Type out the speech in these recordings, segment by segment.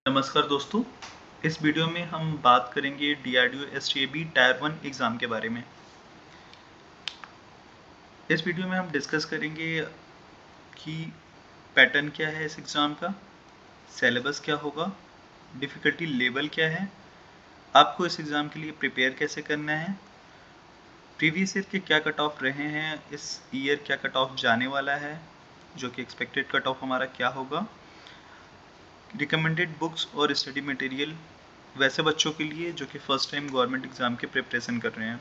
नमस्कार दोस्तों। इस वीडियो में हम बात करेंगे DRDO STAB टायर 1 एग्ज़ाम के बारे में। इस वीडियो में हम डिस्कस करेंगे कि पैटर्न क्या है इस एग्ज़ाम का, सिलेबस क्या होगा, डिफ़िकल्टी लेवल क्या है, आपको इस एग्ज़ाम के लिए प्रिपेयर कैसे करना है, प्रीवियस ईयर के क्या कट ऑफ रहे हैं, इस ईयर क्या कट ऑफ जाने वाला है, जो कि एक्सपेक्टेड कट ऑफ हमारा क्या होगा, रिकमेंडेड बुक्स और स्टडी मटेरियल वैसे बच्चों के लिए जो कि फर्स्ट टाइम गवर्नमेंट एग्ज़ाम के प्रिपरेशन कर रहे हैं।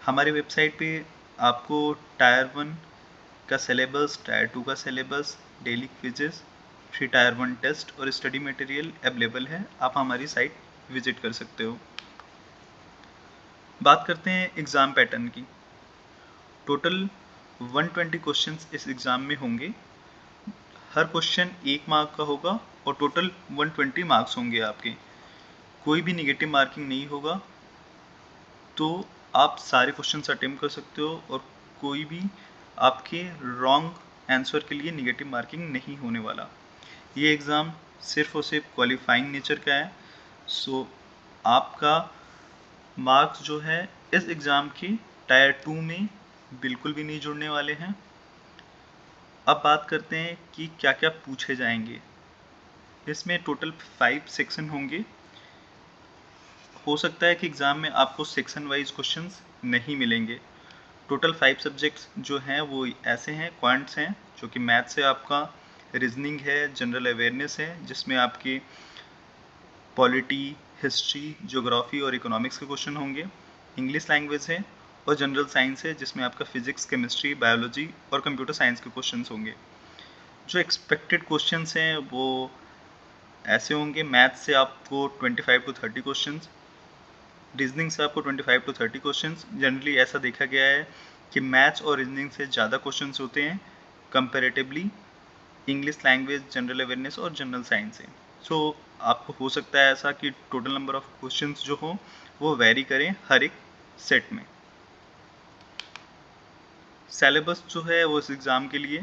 हमारे वेबसाइट पे आपको टायर 1 का सिलेबस, टायर 2 का syllabus, daily quizzes, free tier 1 test और स्टडी मटेरियल अवेलेबल है। आप हमारी साइट विजिट कर सकते हो। बात करते हैं एग्ज़ाम पैटर्न की। टोटल 120 क्वेश्चंस इस एग्ज़ाम में होंगे। हर क्वेश्चन 1 मार्क का होगा और टोटल 120 मार्क्स होंगे आपके। कोई भी नेगेटिव मार्किंग नहीं होगा, तो आप सारे क्वेश्चंस अटेम्प्ट कर सकते हो और कोई भी आपके रॉन्ग आंसर के लिए नेगेटिव मार्किंग नहीं होने वाला। ये एग्ज़ाम सिर्फ और सिर्फ क्वालिफाइंग नेचर का है। सो आपका मार्क्स जो है इस एग्ज़ाम के टायर 2 में बिल्कुल भी नहीं जुड़ने वाले हैं। अब बात करते हैं कि क्या क्या पूछे जाएंगे। इसमें टोटल 5 सेक्शन होंगे। हो सकता है कि एग्ज़ाम में आपको सेक्शन वाइज क्वेश्चंस नहीं मिलेंगे। टोटल 5 सब्जेक्ट्स जो हैं वो ऐसे हैं, क्वांट्स हैं जो कि मैथ से आपका, रीजनिंग है, जनरल अवेयरनेस है जिसमें आपकी पॉलिटी, हिस्ट्री, ज्योग्राफी और इकोनॉमिक्स के क्वेश्चन होंगे, इंग्लिश लैंग्वेज है और जनरल साइंस है जिसमें आपका फिजिक्स, केमिस्ट्री, बायोलॉजी और कंप्यूटर साइंस के क्वेश्चन होंगे। जो एक्सपेक्टेड क्वेश्चंस हैं वो ऐसे होंगे, मैथ से आपको 25 टू 30 क्वेश्चंस, रीजनिंग से आपको 25 टू 30 क्वेश्चंस। जनरली ऐसा देखा गया है कि मैथ्स और रीजनिंग से ज़्यादा क्वेश्चंस होते हैं comparatively English language, general awareness और जनरल साइंस से। सो आपको हो सकता है ऐसा कि टोटल नंबर ऑफ क्वेश्चंस जो हो वो वेरी करें हर एक सेट में। सिलेबस जो है वो इस एग्ज़ाम के लिए,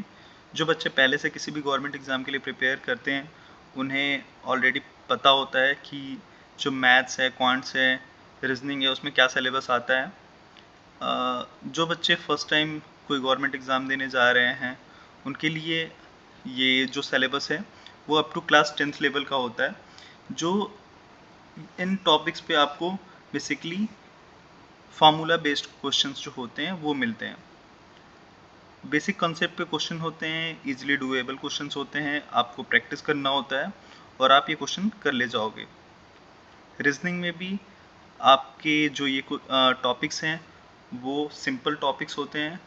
जो बच्चे पहले से किसी भी गवर्नमेंट एग्ज़ाम के लिए प्रिपेयर करते हैं उन्हें ऑलरेडी पता होता है कि जो मैथ्स है, क्वांट्स है, रीजनिंग है उसमें क्या सिलेबस आता है। जो बच्चे फर्स्ट टाइम कोई गवर्नमेंट एग्ज़ाम देने जा रहे हैं उनके लिए ये जो सिलेबस है वो up to class 10th level का होता है, जो इन टॉपिक्स पे आपको बेसिकली फार्मूला बेस्ड क्वेश्चंस जो होते हैं वो मिलते हैं। बेसिक कॉन्सेप्ट पे क्वेश्चन होते हैं, इजीली डूएबल क्वेश्चंस होते हैं, आपको प्रैक्टिस करना होता है और आप ये क्वेश्चन कर ले जाओगे। रीजनिंग में भी आपके जो ये टॉपिक्स हैं वो सिंपल टॉपिक्स होते हैं।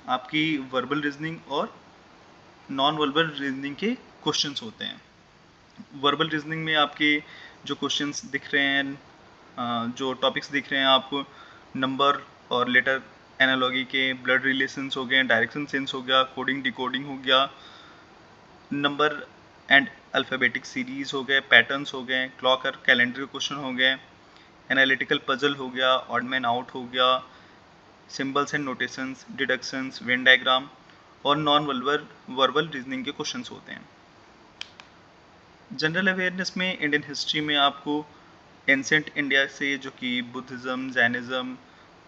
आपकी वर्बल रीजनिंग और नॉन वर्बल रीजनिंग के क्वेश्चंस होते हैं। वर्बल रीजनिंग में आपके जो क्वेश्चंस दिख रहे हैं, जो टॉपिक्स दिख रहे हैं आपको, नंबर और लेटर एनालॉगी के, ब्लड रिलेशंस हो गए, डायरेक्शन सेंस हो गया, कोडिंग डिकोडिंग हो गया, नंबर एंड अल्फ़ाबेटिक सीरीज हो गए, पैटर्न्स हो गए, क्लॉक और कैलेंडर क्वेश्चन हो गए, एनालिटिकल पजल हो गया, ऑड मैन आउट हो गया, symbols and notations, deductions, Venn diagram और नॉन वर्बल रीजनिंग के क्वेश्चंस होते हैं। जनरल अवेयरनेस में इंडियन हिस्ट्री में आपको एंसेंट इंडिया से जो कि बुद्धिज़्म, जैनिज़्म,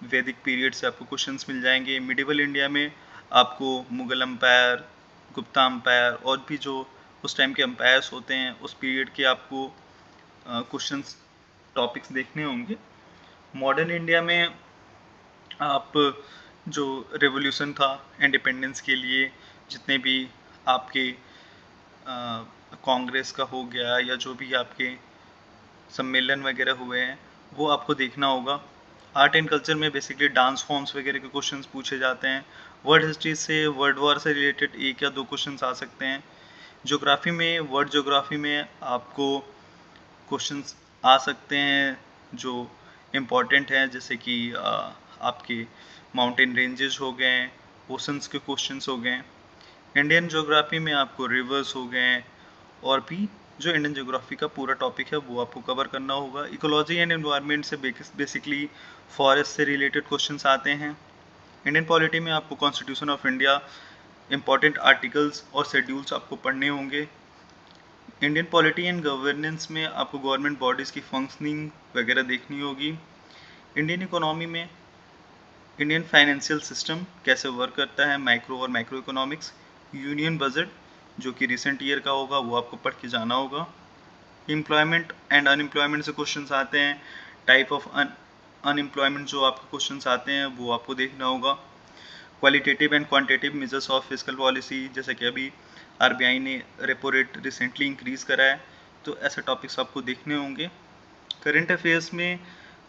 वैदिक पीरियड से आपको क्वेश्चंस मिल जाएंगे। मिडिवल इंडिया में आपको मुगल अम्पायर, गुप्ता अम्पायर और भी जो उस टाइम के अम्पायर्स होते हैं उस पीरियड के आपको क्वेश्चंस टॉपिक्स देखने होंगे। मॉडर्न इंडिया में आप जो रेवोल्यूशन था इंडिपेंडेंस के लिए, जितने भी आपके कांग्रेस का हो गया या जो भी आपके सम्मेलन वगैरह हुए हैं वो आपको देखना होगा। आर्ट एंड कल्चर में बेसिकली डांस फॉर्म्स वगैरह के क्वेश्चंस पूछे जाते हैं। वर्ल्ड हिस्ट्री से वर्ल्ड वॉर से रिलेटेड 1 या 2 क्वेश्चंस आ सकते हैं। ज्योग्राफी में, वर्ल्ड ज्योग्राफी में आपको क्वेश्चंस आ सकते हैं जो इम्पॉर्टेंट हैं, जैसे कि आपके माउंटेन रेंजेस हो गए, ओशंस के क्वेश्चंस हो गए। इंडियन ज्योग्राफी में आपको रिवर्स हो गए और भी जो इंडियन ज्योग्राफी का पूरा टॉपिक है वो आपको कवर करना होगा। इकोलॉजी एंड एनवायरनमेंट से बेसिकली फॉरेस्ट से रिलेटेड क्वेश्चंस आते हैं। इंडियन पॉलिटी में आपको constitution of India, important articles और शेड्यूल्स आपको पढ़ने होंगे। इंडियन पॉलिटी एंड गवर्नेंस में आपको गवर्नमेंट बॉडीज़ की फंक्शनिंग वगैरह देखनी होगी। इंडियन इकोनॉमी में इंडियन फाइनेंशियल सिस्टम कैसे वर्क करता है, माइक्रो और मैक्रो इकोनॉमिक्स, यूनियन बजट जो कि रिसेंट ईयर का होगा वो आपको पढ़ के जाना होगा। एम्प्लॉयमेंट एंड अनएम्प्लॉयमेंट से क्वेश्चंस आते हैं, टाइप ऑफ अनएम्प्लॉयमेंट जो आपके क्वेश्चंस आते हैं वो आपको देखना होगा। Qualitative and quantitative measures of fiscal policy, जैसे कि अभी आरबीआई ने रेपो रेट रिसेंटली इंक्रीज करा है, तो ऐसे टॉपिक्स आपको देखने होंगे। करंट अफेयर्स में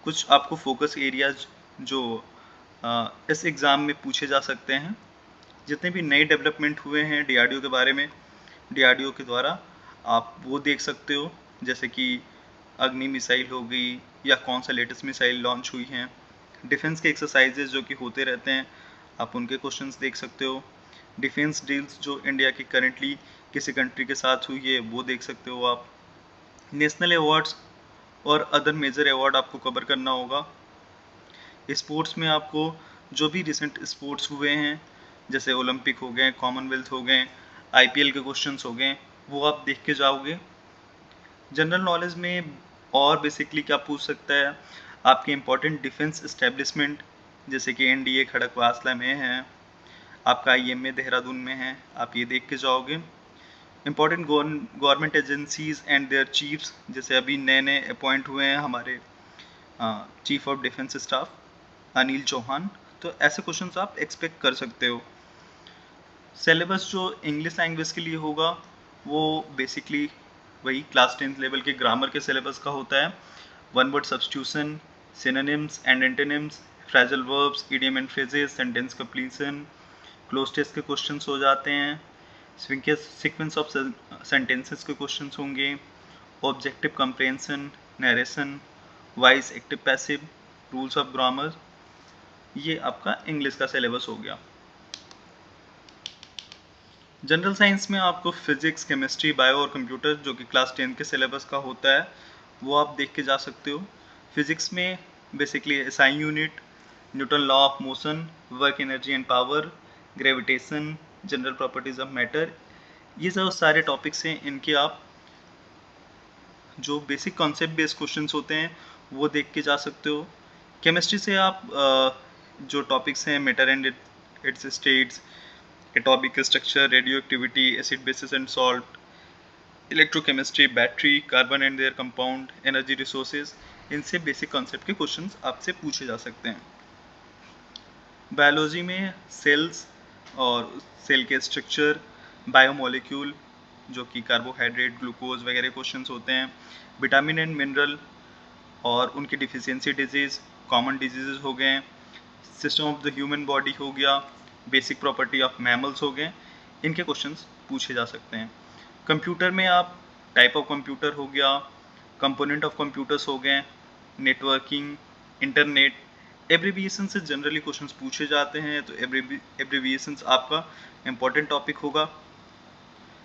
कुछ आपको फोकस एरियाज जो इस एग्ज़ाम में पूछे जा सकते हैं, जितने भी नए डेवलपमेंट हुए हैं डीआरडीओ के बारे में, डीआरडीओ के द्वारा आप वो देख सकते हो, जैसे कि अग्नि मिसाइल हो गई या कौन सा लेटेस्ट मिसाइल लॉन्च हुई हैं। डिफेंस के एक्सरसाइजेज जो कि होते रहते हैं, आप उनके क्वेश्चंस देख सकते हो। डिफेंस डील्स जो इंडिया की करंटली किसी कंट्री के साथ हुई है वो देख सकते हो आप। नेशनल अवार्ड्स और अदर मेजर अवार्ड आपको कवर करना होगा। स्पोर्ट्स में आपको जो भी रिसेंट स्पोर्ट्स हुए हैं, जैसे ओलंपिक हो गए, कॉमनवेल्थ हो गए, आईपीएल के क्वेश्चंस हो गए, वो आप देख के जाओगे। जनरल नॉलेज में और बेसिकली क्या पूछ सकता है, आपके इम्पोर्टेंट डिफेंस इस्टेब्लिशमेंट जैसे कि एनडीए खड़गवासला में है, आपका आईएमए देहरादून में है, आप ये देख के जाओगे। Important government agencies and their chiefs, जैसे अभी नए नए अपॉइंट हुए हैं हमारे chief of defence staff Anil Chauhan, तो ऐसे क्वेश्चंस आप एक्सपेक्ट कर सकते हो। सिलेबस जो इंग्लिश लैंग्वेज के लिए होगा वो बेसिकली वही क्लास 10th लेवल के ग्रामर के सिलेबस का होता है। One word substitution, synonyms and antonyms, phrasal verbs, idiom and phrases, sentence completion, cloze test के क्वेश्चंस हो जाते हैं। सीक्वेंस ऑफ सेंटेंसेस के क्वेश्चंस होंगे। Objective comprehension, narration, voice active passive, rules of grammar, ये आपका इंग्लिश का सिलेबस हो गया। जनरल साइंस में आपको फिजिक्स, केमिस्ट्री, बायो और कंप्यूटर जो कि क्लास 10 के सिलेबस का होता है वो आप देख के जा सकते हो। फिजिक्स में basically SI unit, Newton law of motion, work energy and power, gravitation, general properties of matter, ये सब सारे टॉपिक्स हैं, इनके आप जो बेसिक कॉन्सेप्ट बेस्ड क्वेश्चंस होते हैं वो देख के जा सकते हो। केमिस्ट्री से आप जो टॉपिक्स हैं matter and it's states, atomic structure, radio activity, acid basis and salt, electrochemistry, battery, carbon and there compound, energy resources, इनसे बेसिक कॉन्सेप्ट के क्वेश्चंस आपसे पूछे जा सकते हैं। बायोलॉजी में सेल्स और सेल के स्ट्रक्चर, बायोमोलिक्यूल जो कि कार्बोहाइड्रेट, ग्लूकोज वगैरह क्वेश्चंस होते हैं, विटामिन एंड मिनरल और उनकी डिफिशियंसी डिजीज़, कॉमन डिजीज़ हो गए, system of the human body हो गया, बेसिक प्रॉपर्टी ऑफ मैमल्स हो गए, इनके क्वेश्चंस पूछे जा सकते हैं। कंप्यूटर में आप टाइप ऑफ कंप्यूटर हो गया, कंपोनेंट ऑफ कंप्यूटर्स हो गए, नेटवर्किंग, इंटरनेट, एब्रीविएशन से जनरली क्वेश्चंस पूछे जाते हैं, तो एब्रीविएशंस आपका इम्पोर्टेंट टॉपिक होगा।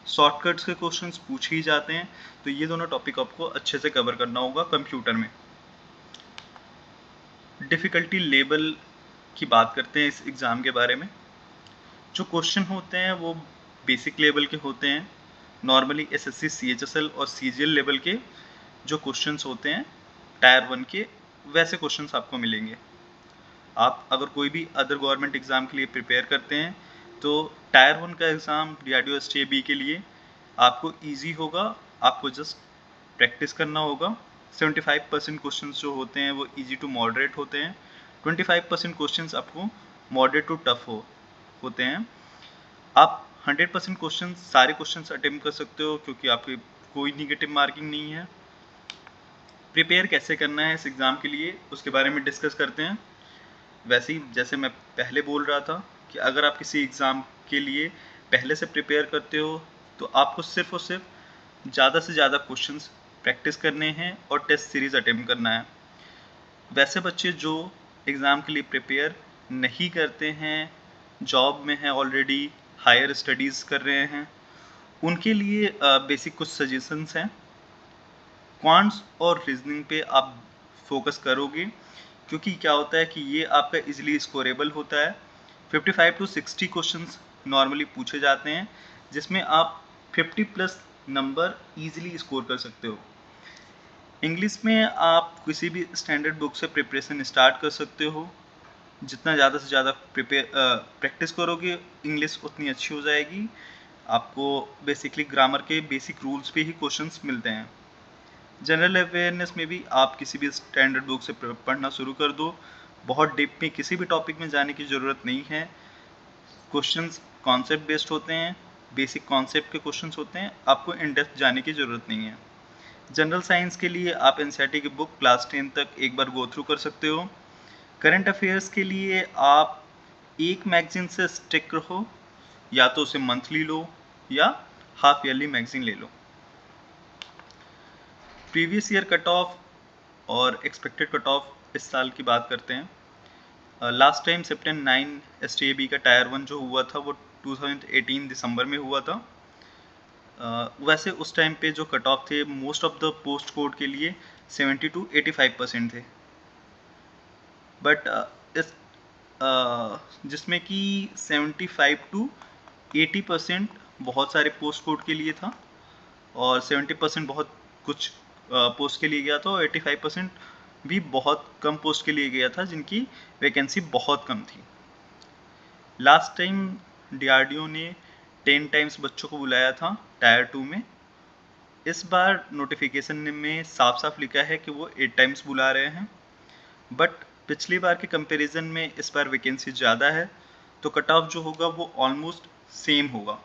शॉर्टकट्स के क्वेश्चंस पूछे ही जाते हैं, तो ये दोनों टॉपिक आपको अच्छे से कवर करना होगा कंप्यूटर में। डिफ़िकल्टी लेवल की बात करते हैं इस एग्ज़ाम के बारे में। जो क्वेश्चन होते हैं वो बेसिक लेवल के होते हैं। नॉर्मली एसएससी, सीएचएसएल और सीजीएल लेवल के जो क्वेश्चंस होते हैं टायर 1 के, वैसे क्वेश्चंस आपको मिलेंगे। आप अगर कोई भी अदर गवर्नमेंट एग्ज़ाम के लिए प्रिपेयर करते हैं तो टायर 1 का एग्ज़ाम डीआरडीओ एसटीएबी के लिए आपको ईजी होगा, आपको जस्ट प्रैक्टिस करना होगा। 75% क्वेश्चंस जो होते हैं वो इजी टू मॉडरेट होते हैं, 25% क्वेश्चंस आपको मॉडरेट टू टफ होते हैं। आप 100% क्वेश्चन सारे क्वेश्चंस अटेम्प्ट कर सकते हो क्योंकि आपकी कोई निगेटिव मार्किंग नहीं है। प्रिपेयर कैसे करना है इस एग्ज़ाम के लिए उसके बारे में डिस्कस करते हैं। वैसे ही जैसे मैं पहले बोल रहा था कि अगर आप किसी एग्ज़ाम के लिए पहले से प्रिपेयर करते हो तो आपको सिर्फ और सिर्फ ज़्यादा से ज़्यादा क्वेश्चंस प्रैक्टिस करने हैं और टेस्ट सीरीज़ अटेम्प्ट करना है। वैसे बच्चे जो एग्ज़ाम के लिए प्रिपेयर नहीं करते हैं, जॉब में हैं ऑलरेडी, हायर स्टडीज़ कर रहे हैं, उनके लिए बेसिक कुछ सजेशंस हैं। क्वांट्स और रीजनिंग पे आप फोकस करोगे क्योंकि क्या होता है कि ये आपका इजीली स्कोरेबल होता है। 55 to 60 क्वेश्चंस नॉर्मली पूछे जाते हैं जिसमें आप 50 प्लस नंबर ईजिली स्कोर कर सकते हो। इंग्लिश में आप किसी भी स्टैंडर्ड बुक से प्रिपरेशन स्टार्ट कर सकते हो। जितना ज़्यादा से ज़्यादा प्रैक्टिस करोगे इंग्लिश उतनी अच्छी हो जाएगी। आपको बेसिकली ग्रामर के बेसिक रूल्स पे ही क्वेश्चंस मिलते हैं। जनरल अवेयरनेस में भी आप किसी भी स्टैंडर्ड बुक से पढ़ना शुरू कर दो। बहुत डीप में किसी भी टॉपिक में जाने की ज़रूरत नहीं है। क्वेश्चंस कॉन्सेप्ट बेस्ड होते हैं, बेसिक कॉन्सेप्ट के क्वेश्चंस होते हैं, आपको इन डेप्थ जाने की ज़रूरत नहीं है। जनरल साइंस के लिए आप एनसीईआरटी की बुक क्लास 10 तक एक बार गो थ्रू कर सकते हो। करंट अफेयर्स के लिए आप एक मैगजीन से स्टिक रहो, या तो उसे मंथली लो या हाफ ईयरली मैगजीन ले लो। प्रीवियस ईयर कट ऑफ और एक्सपेक्टेड कट ऑफ इस साल की बात करते हैं। लास्ट टाइम सेप्टेम्बर 9 STAB का टायर 1 जो हुआ था वो 2018 दिसंबर में हुआ था। वैसे उस टाइम पे जो कट ऑफ थे most of the post code के लिए 70 to 85% थे, बट इस जिसमें कि 75 to 80% बहुत सारे पोस्ट कोड के लिए था और 70% बहुत कुछ पोस्ट के लिए गया था और 85% भी बहुत कम पोस्ट के लिए गया था जिनकी वैकेंसी बहुत कम थी। लास्ट टाइम DRDO ने 10 टाइम्स बच्चों को बुलाया था टायर 2 में। इस बार नोटिफिकेशन में साफ साफ लिखा है कि वो 8 टाइम्स बुला रहे हैं, बट पिछली बार के कंपैरिजन में इस बार वैकेंसी ज़्यादा है, तो कट ऑफ जो होगा वो ऑलमोस्ट सेम होगा।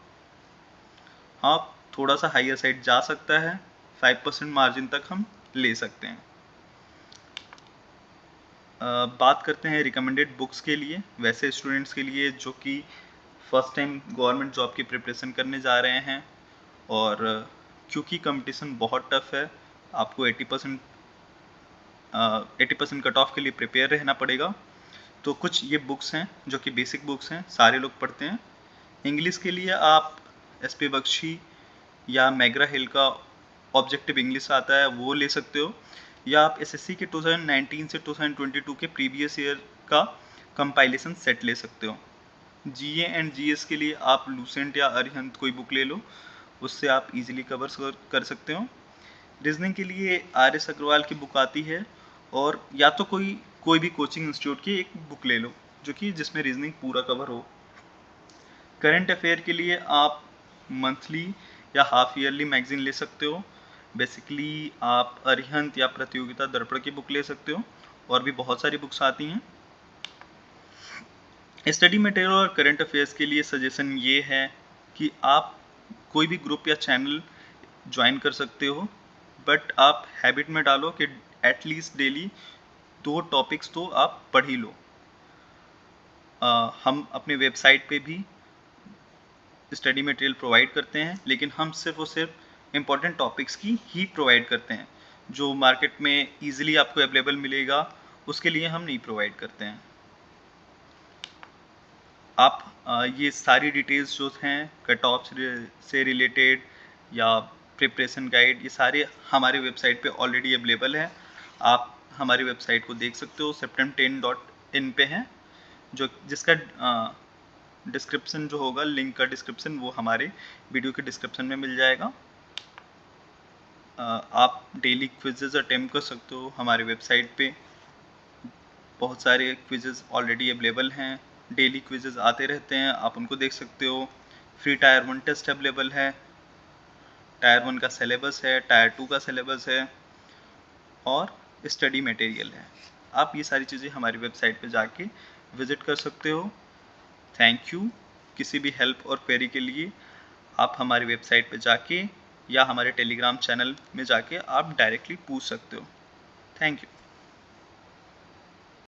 हाँ, थोड़ा सा हाइयर साइड जा सकता है, 5% मार्जिन तक हम ले सकते हैं। बात करते हैं रिकमेंडेड बुक्स के लिए, वैसे स्टूडेंट्स के लिए जो कि फर्स्ट टाइम गवर्नमेंट जॉब की प्रिपरेशन करने जा रहे हैं, और क्योंकि कंपटीशन बहुत टफ है, आपको 80% कट ऑफ के लिए प्रिपेयर रहना पड़ेगा। तो कुछ ये बुक्स हैं जो कि बेसिक बुक्स हैं, सारे लोग पढ़ते हैं। इंग्लिश के लिए आप SP बख्शी या मैग्रा हिल का ऑब्जेक्टिव इंग्लिश आता है वो ले सकते हो, या आप SSC के 2019 से 2022 के प्रीवियस ईयर का कंपाइलेशन सेट ले सकते हो। GA एंड GS के लिए आप लूसेंट या अरिहंत कोई बुक ले लो, उससे आप इजीली कवर कर सकते हो। रीजनिंग के लिए RS अग्रवाल की बुक आती है, और या तो कोई भी कोचिंग इंस्टीट्यूट की एक बुक ले लो जो कि जिसमें रीजनिंग पूरा कवर हो। करंट अफेयर के लिए आप मंथली या हाफ ईयरली मैगजीन ले सकते हो। बेसिकली आप अरिहंत या प्रतियोगिता दर्पण की बुक ले सकते हो, और भी बहुत सारी बुक्स आती हैं। स्टडी मटेरियल और करंट अफेयर्स के लिए सजेशन ये है कि आप कोई भी ग्रुप या चैनल ज्वाइन कर सकते हो, बट आप हैबिट में डालो कि एटलीस्ट डेली 2 टॉपिक्स तो आप पढ़ ही लो। हम अपने वेबसाइट पे भी स्टडी मटेरियल प्रोवाइड करते हैं, लेकिन हम सिर्फ और सिर्फ इम्पॉर्टेंट टॉपिक्स की ही प्रोवाइड करते हैं। जो मार्केट में ईजिली आपको अवेलेबल मिलेगा उसके लिए हम नहीं प्रोवाइड करते हैं। आप ये सारी डिटेल्स जो हैं कट ऑफ से रिलेटेड या प्रिपरेशन गाइड, ये सारे हमारे वेबसाइट पे ऑलरेडी अवेलेबल है। आप हमारी वेबसाइट को देख सकते हो, septem10.in पे है, जो जिसका डिस्क्रिप्शन जो होगा, लिंक का डिस्क्रिप्शन वो हमारे वीडियो के डिस्क्रिप्शन में मिल जाएगा। आप डेली क्विजेज अटेम्प्ट कर सकते हो हमारे वेबसाइट पे। बहुत सारे क्विजेज ऑलरेडी अवेलेबल हैं, डेली क्विजेज आते रहते हैं, आप उनको देख सकते हो। फ्री टायर 1 टेस्ट अवेलेबल है, टायर 1 का सिलेबस है, टायर 2 का सिलेबस है, और स्टडी मटेरियल है। आप ये सारी चीज़ें हमारी वेबसाइट पे जाके विज़िट कर सकते हो। Thank you. किसी भी हेल्प और क्वेरी के लिए आप हमारी वेबसाइट पे जाके या हमारे टेलीग्राम चैनल में जाके आप डायरेक्टली पूछ सकते हो। Thank you.